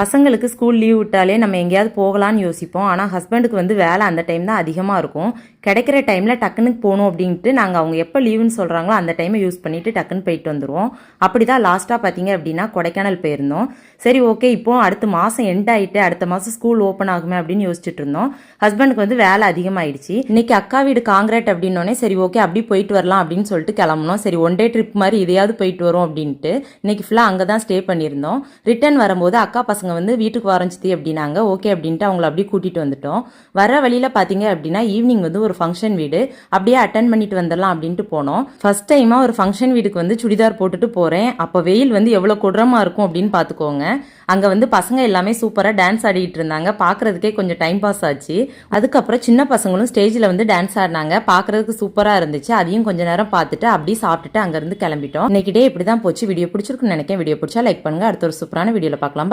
பசங்களுக்கு school leave விட்டாலே நம்ம எங்கேயாவது போகலான்னு யோசிப்போம். ஆனால் ஹஸ்பண்டுக்கு வந்து வேலை அந்த டைம் தான் அதிகமாக இருக்கும். கிடைக்கிற டைமில் டக்குன்னு போகணும் அப்படின்ட்டு நாங்கள் அவங்க எப்போ லீவுன்னு சொல்கிறாங்களோ அந்த டைமை யூஸ் பண்ணிவிட்டு டக்குன்னு போயிட்டு வந்துடுவோம். அப்படி தான் லாஸ்ட்டாக பார்த்தீங்க அப்படின்னா கொடைக்கானல் போயிருந்தோம். சரி ஓகே, இப்போ அடுத்த மாதம் எண்ட் ஆகிட்டு அடுத்த மாதம் ஸ்கூல் ஓப்பன் ஆகுமே அப்படின்னு யோசிச்சுட்டு இருந்தோம். ஹஸ்பண்டுக்கு வந்து வேலை அதிகமாகிடுச்சு. இன்னைக்கு அக்கா வீடு காங்கிரீட் அப்படின்னோடனே சரி ஓகே அப்படி போயிட்டு வரலாம் அப்படின்னு சொல்லிட்டு கிளம்புனோம். சரி ஒன் டே ட்ரிப் மாதிரி இதையாவது போயிட்டு வரும் அப்படின்ட்டு இன்னைக்கு ஃபுல்லாக அங்கே தான் ஸ்டே பண்ணியிருந்தோம். ரிட்டர்ன் வரும்போது அக்கா பசங்க வந்து வீட்டுக்கு வரஞ்சித்தி அப்படின்னாங்க. ஓகே அப்படின்ட்டு அவங்கள அப்படியே கூட்டிட்டு வந்துட்டோம். வர வழியில் பார்த்தீங்க அப்படின்னா ஈவினிங் வந்து ஒரு ஃபங்க்ஷன் வீடு அப்படியே அட்டன் பண்ணிட்டு வந்துடலாம் அப்படின்ட்டு போனோம். ஃபர்ஸ்ட் டைமா ஒரு ஃபங்க்ஷன் வீட்டுக்கு வந்து சுடிதார் போட்டுட்டு போறேன். அப்போ வெயில் வந்து எவ்வளோ கொடரமா இருக்கும் அப்படின்னு பார்த்துக்கோங்க. அங்கே வந்து பசங்க எல்லாமே சூப்பராக டான்ஸ் ஆடிட்டு இருந்தாங்க. பார்க்கறதுக்கே கொஞ்சம் டைம் பாஸ் ஆச்சு. அதுக்கப்புறம் சின்ன பசங்களும் ஸ்டேஜில் வந்து டான்ஸ் ஆடினாங்க. பார்க்கறதுக்கு சூப்பராக இருந்துச்சு. அதையும் கொஞ்ச நேரம் பார்த்துட்டு அப்படியே சாப்பிட்டுட்டு அங்கேருந்து கிளம்பிட்டோம். இன்னைக்கு டே இப்படி தான் போச்சு. வீடியோ பிடிச்சிருக்குன்னு நினைக்கிறேன். வீடியோ பிடிச்சா லைக் பண்ணுங்க. அடுத்த ஒரு சூப்பரான வீடியோவில் பார்க்கலாம்.